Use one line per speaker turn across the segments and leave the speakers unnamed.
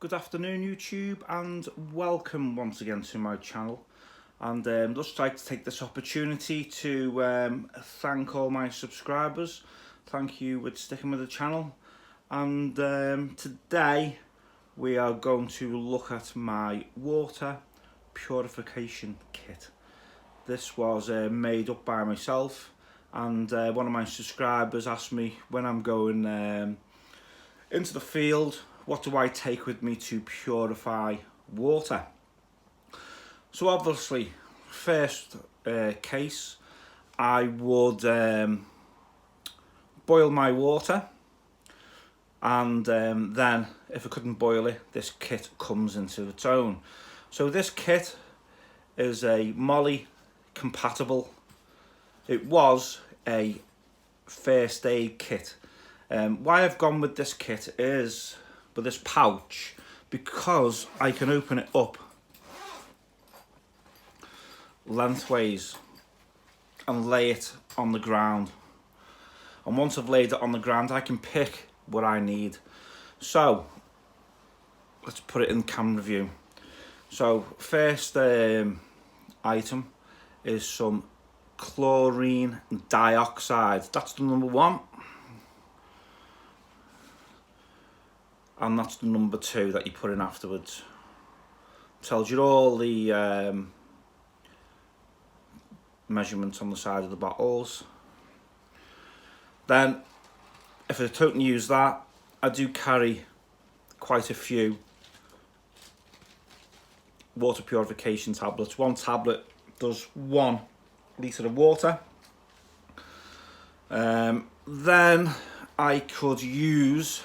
Good afternoon YouTube, and welcome once again to my channel. And just like to take this opportunity to thank all my subscribers. Thank you for sticking with the channel. And today we are going to look at my water purification kit. This was made up by myself, and one of my subscribers asked me when I'm going into the field, what do I take with me to purify water? So obviously, first case, I would boil my water, and then if I couldn't boil it, this kit comes into its own. So this kit is a Molly compatible. It was a first aid kit. Why I've gone with this kit is with this pouch, because I can open it up lengthways and lay it on the ground, and once I've laid it on the ground I can pick what I need. So let's put it in camera view. So first item is some chlorine dioxide. That's the number one, and that's the number two that you put in afterwards. Tells you all the measurements on the side of the bottles. Then if I don't use that, I do carry quite a few water purification tablets. One tablet does 1 litre of water. Then I could use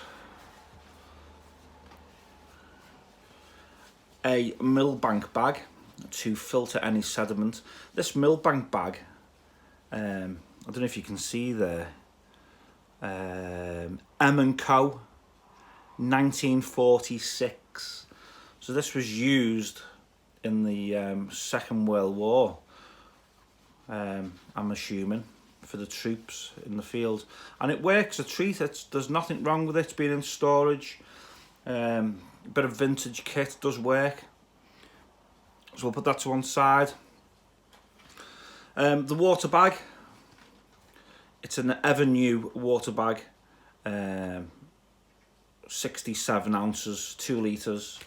a millbank bag to filter any sediment. This millbank bag, I don't know if you can see there, M&Co 1946. So this was used in the Second World War, I'm assuming, for the troops in the field, and it works a treat. There's nothing wrong with it. It's been in storage. A bit of vintage kit, does work. So we'll put that to one side. The water bag, it's an ever new water bag, 67 ounces, 2 litres,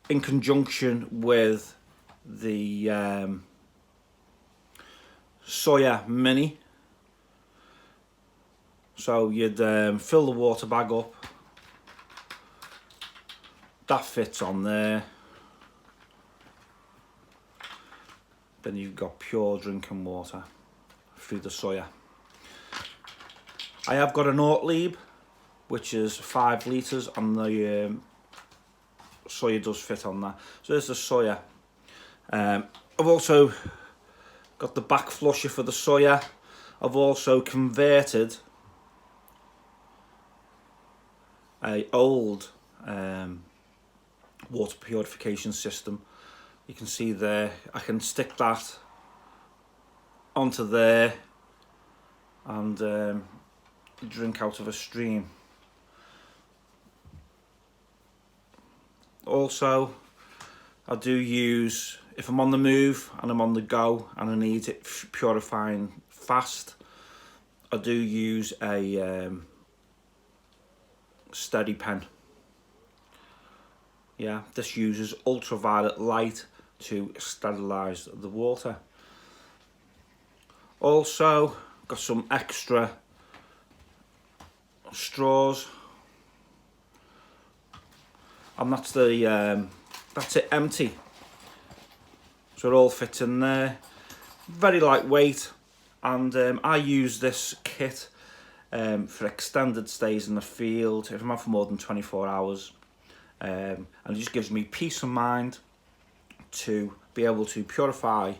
in conjunction with the Sawyer Mini. So you'd fill the water bag up, that fits on there. Then you've got pure drinking water through the Sawyer. I have got an Ortlieb, which is 5 litres, and the Sawyer does fit on that. So there's the Sawyer. I've also got the back flusher for the Sawyer. I've also converted a old water purification system. You can see there, I can stick that onto there and drink out of a stream. Also, I do use, if I'm on the move and I'm on the go and I need it purifying fast, I do use a steady pen. Yeah, this uses ultraviolet light to sterilise the water. Also got some extra straws, and that's it empty, so it all fits in there. Very lightweight, and I use this kit for extended stays in the field if I'm out for more than 24 hours. And it just gives me peace of mind to be able to purify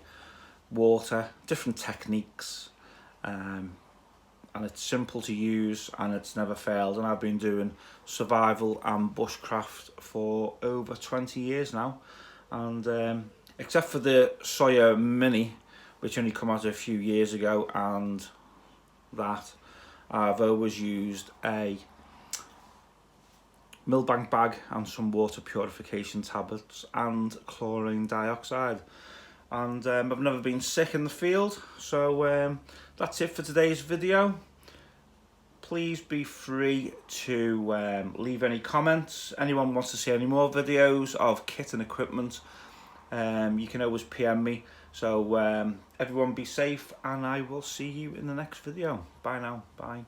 water, different techniques, and it's simple to use and it's never failed. And I've been doing survival and bushcraft for over 20 years now, and except for the Sawyer Mini, which only come out a few years ago, and that I've always used a Millbank bag and some water purification tablets and chlorine dioxide. And I've never been sick in the field, so that's it for today's video. Please be free to leave any comments. Anyone wants to see any more videos of kit and equipment, you can always PM me. So everyone be safe, and I will see you in the next video. Bye now. Bye.